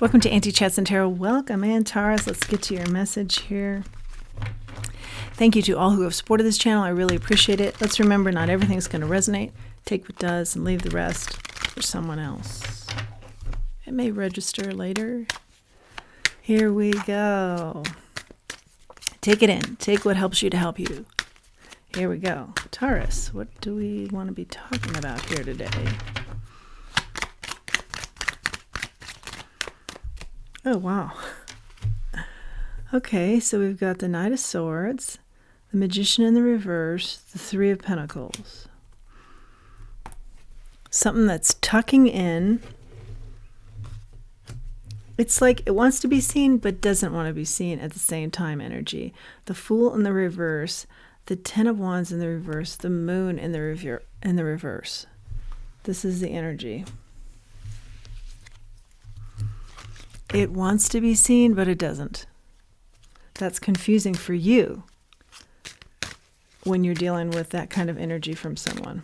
Welcome to Anti-Chats and Tarot. Welcome in, Taurus. Let's get to your message here. Thank you to all who have supported this channel. I really appreciate it. Let's remember, not everything's going to resonate. Take what does and leave the rest for someone else. It may register later. Here we go. Take it in. Take what helps you to help you. Here we go. Taurus, what do we want to be talking about here today? Oh, wow. Okay, so we've got the Knight of Swords, the Magician in the reverse, the Three of Pentacles. Something that's tucking in. It's like it wants to be seen, but doesn't want to be seen at the same time energy. The Fool in the reverse, the Ten of Wands in the reverse, the Moon in the reverse. This is the energy. It wants to be seen, but it doesn't. That's confusing for you when you're dealing with that kind of energy from someone.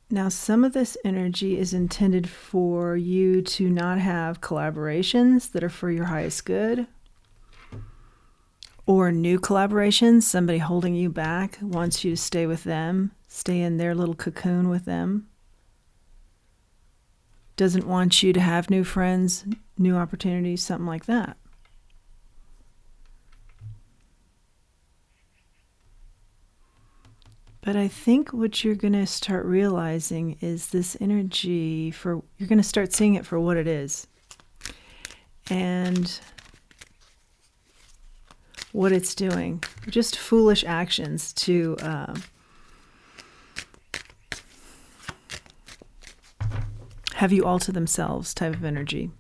Now, some of this energy is intended for you to not have collaborations that are for your highest good. Or new collaborations, somebody holding you back, wants you to stay with them, stay in their little cocoon with them. Doesn't want you to have new friends, new opportunities, something like that. But I think what you're going to start realizing is this energy, you're going to start seeing it for what it is. And what it's doing. Just foolish actions to have you all to themselves type of energy.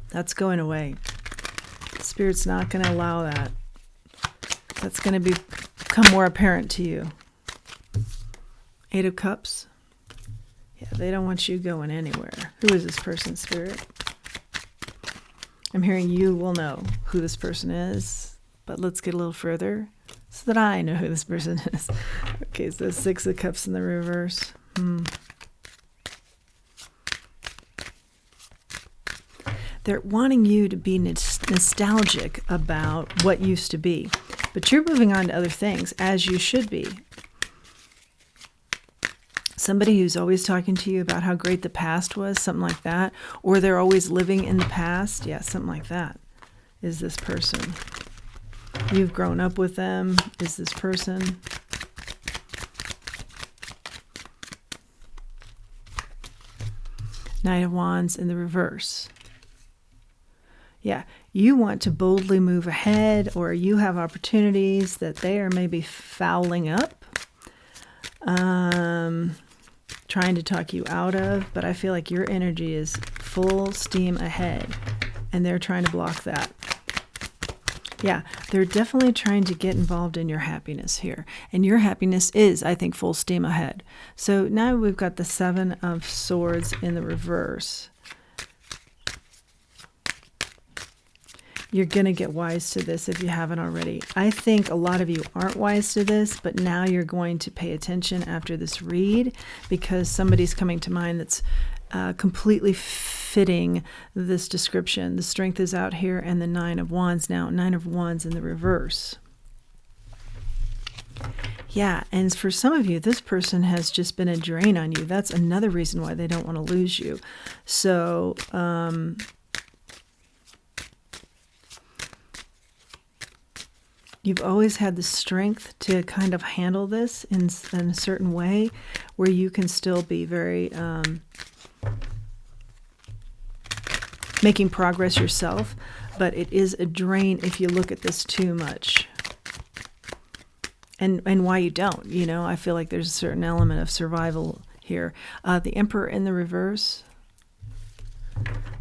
That's going away. Spirit's not going to allow that. That's going to become more apparent to you. Eight of Cups. Yeah, they don't want you going anywhere. Who is this person, Spirit? I'm hearing you will know who this person is, but let's get a little further so that I know who this person is. Okay, so Six of Cups in the reverse. They're wanting you to be nostalgic about what used to be, but you're moving on to other things, as you should be. Somebody who's always talking to you about how great the past was, something like that. Or they're always living in the past. Yeah, something like that is this person. You've grown up with them is this person. Knight of Wands in the reverse. Yeah, you want to boldly move ahead, or you have opportunities that they are maybe fouling up. Trying to talk you out of, but I feel like your energy is full steam ahead and they're trying to block that. Yeah, they're definitely trying to get involved in your happiness here. And your happiness is, I think, full steam ahead. So now we've got the Seven of Swords in the reverse. You're going to get wise to this if you haven't already. I think a lot of you aren't wise to this, but now you're going to pay attention after this read because somebody's coming to mind that's completely fitting this description. The Strength is out here and the Nine of Wands now. Nine of Wands in the reverse. Yeah, and for some of you, this person has just been a drain on you. That's another reason why they don't want to lose you. So, you've always had the strength to kind of handle this in a certain way where you can still be very making progress yourself, but it is a drain if you look at this too much. And why you don't, you know, I feel like there's a certain element of survival here. The Emperor in the reverse.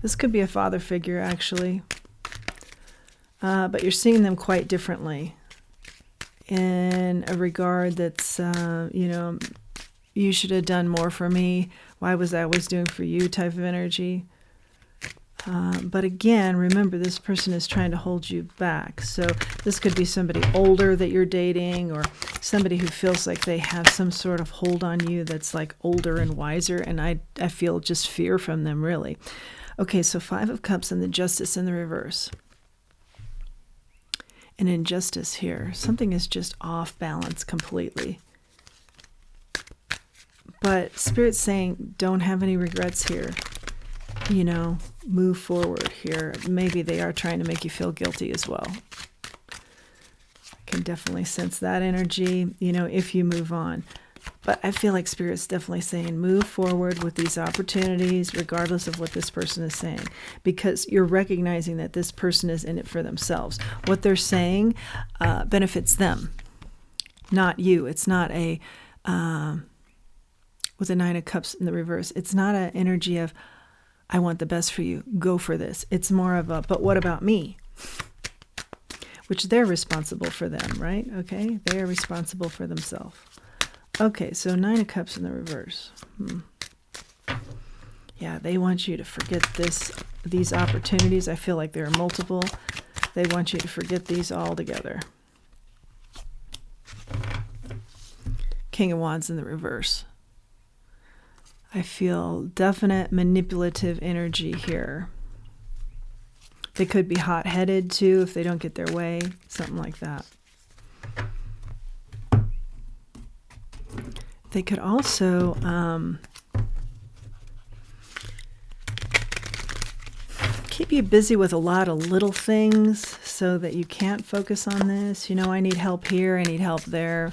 This could be a father figure, actually. But you're seeing them quite differently in a regard that's, you know, you should have done more for me. Why was I always doing for you type of energy? But again, remember, this person is trying to hold you back. So this could be somebody older that you're dating, or somebody who feels like they have some sort of hold on you that's like older and wiser, and I feel just fear from them, really. Okay, so 5 of Cups and the Justice in the reverse. An injustice here. Something is just off balance completely. But Spirit's saying, don't have any regrets here. You know, move forward here. Maybe they are trying to make you feel guilty as well. I can definitely sense that energy, you know, if you move on. But I feel like Spirit's definitely saying move forward with these opportunities, regardless of what this person is saying, because you're recognizing that this person is in it for themselves. What they're saying benefits them, not you. It's not a, with the 9 of Cups in the reverse, it's not an energy of, I want the best for you, go for this. It's more of a, but what about me? Which they're responsible for them, right? Okay, they are responsible for themselves. Okay, so 9 of Cups in the reverse. Yeah, they want you to forget these opportunities. I feel like there are multiple. They want you to forget these altogether. King of Wands in the reverse. I feel definite manipulative energy here. They could be hot-headed too if they don't get their way, something like that. They could also keep you busy with a lot of little things so that you can't focus on this. You know, I need help here, I need help there.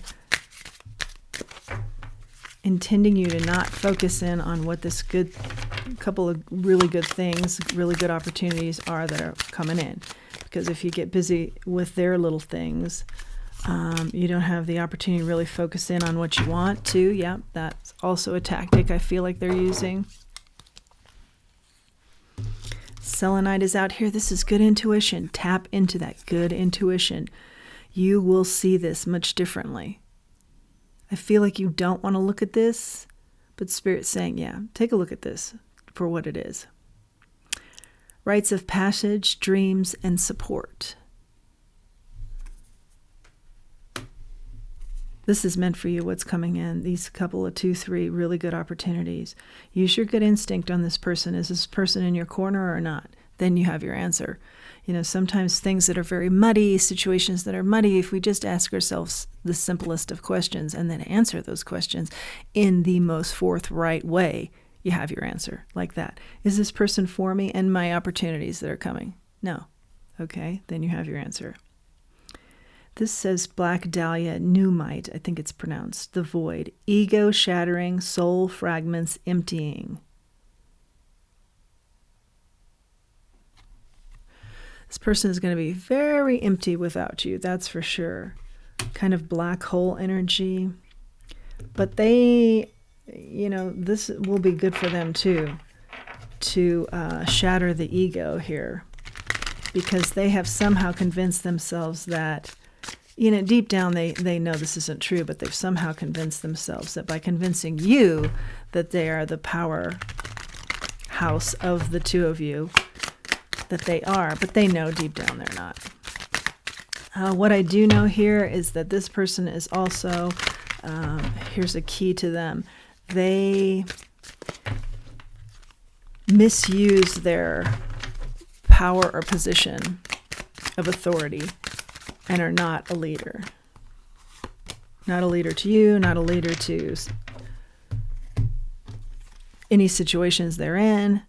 Intending you to not focus in on what this good couple of really good things, really good opportunities are that are coming in. Because if you get busy with their little things, you don't have the opportunity to really focus in on what you want to. Yeah, that's also a tactic I feel like they're using. Selenite is out here. This is good intuition. Tap into that good intuition. You will see this much differently. I feel like you don't want to look at this, but Spirit's saying, yeah, take a look at this for what it is. Rites of passage, dreams, and support. This is meant for you, what's coming in. These couple of 2, 3 really good opportunities. Use your good instinct on this person. Is this person in your corner or not? Then you have your answer. You know, sometimes things that are very muddy, situations that are muddy, if we just ask ourselves the simplest of questions and then answer those questions in the most forthright way, you have your answer like that. Is this person for me and my opportunities that are coming? No. Okay, then you have your answer. This says Black Dahlia, Pneumite, I think it's pronounced, the void. Ego shattering, soul fragments emptying. This person is going to be very empty without you, that's for sure. Kind of black hole energy. But they, you know, this will be good for them too, to shatter the ego here. Because they have somehow convinced themselves that, you know, deep down they know this isn't true, but they've somehow convinced themselves that by convincing you that they are the power house of the two of you, that they are, but they know deep down they're not. What I do know here is that this person is also, here's a key to them, they misuse their power or position of authority and are not a leader. Not a leader to you, not a leader to any situations they're in.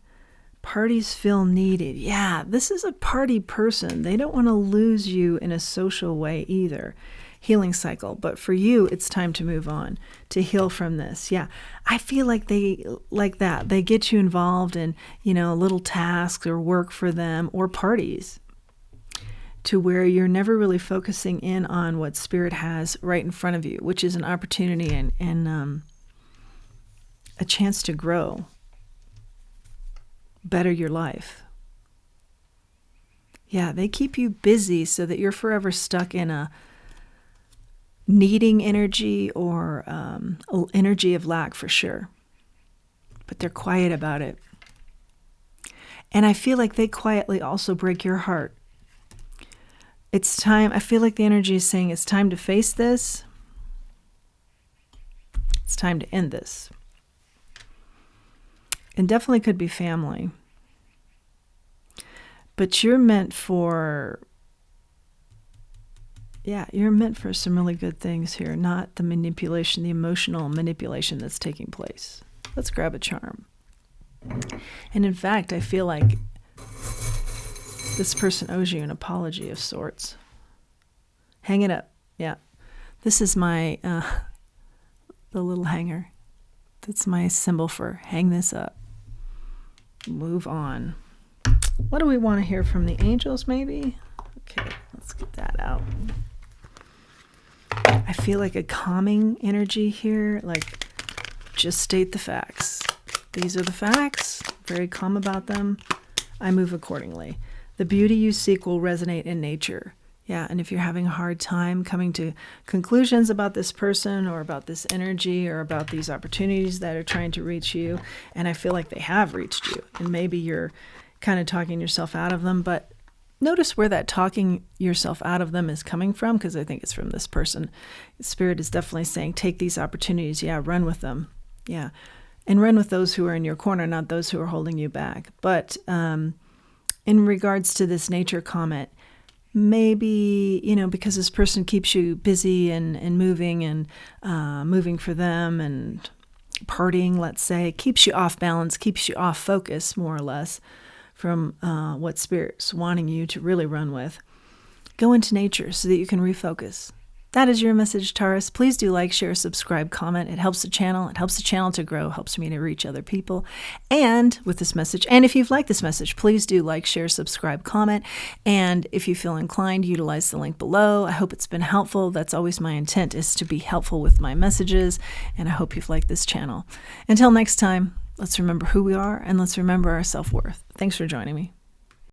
Parties feel needed. Yeah, this is a party person. They don't want to lose you in a social way either. Healing cycle. But for you, it's time to move on, to heal from this. Yeah, I feel like they like that. They get you involved in, you know, little tasks or work for them or parties to where you're never really focusing in on what Spirit has right in front of you, which is an opportunity and a chance to grow. Better your life. Yeah, they keep you busy so that you're forever stuck in a needing energy or energy of lack for sure. But they're quiet about it. And I feel like they quietly also break your heart. It's time, I feel like the energy is saying it's time to face this. It's time to end this. And definitely could be family. But you're meant for, you're meant for some really good things here, not the manipulation, the emotional manipulation that's taking place. Let's grab a charm. And in fact, I feel like this person owes you an apology of sorts. Hang it up. Yeah. This is my, the little hanger. That's my symbol for hang this up. Move on. What do we want to hear from the angels, maybe? Okay, let's get that out. I feel like a calming energy here, like just state the facts. These are the facts. Very calm about them. I move accordingly. The beauty you seek will resonate in nature. Yeah, and if you're having a hard time coming to conclusions about this person or about this energy or about these opportunities that are trying to reach you, and I feel like they have reached you, and maybe you're kind of talking yourself out of them, but notice where that talking yourself out of them is coming from, because I think it's from this person. Spirit is definitely saying, take these opportunities. Yeah, run with them. Yeah. And run with those who are in your corner, not those who are holding you back. But in regards to this nature comment, maybe, because this person keeps you busy and moving and moving for them and partying, let's say, keeps you off balance, keeps you off focus, more or less, from what Spirit's wanting you to really run with. Go into nature so that you can refocus. That is your message, Taurus. Please do like, share, subscribe, comment. It helps the channel. It helps the channel to grow, helps me to reach other people. And with this message, and if you've liked this message, please do like, share, subscribe, comment. And if you feel inclined, utilize the link below. I hope it's been helpful. That's always my intent, is to be helpful with my messages. And I hope you've liked this channel. Until next time, let's remember who we are and let's remember our self-worth. Thanks for joining me.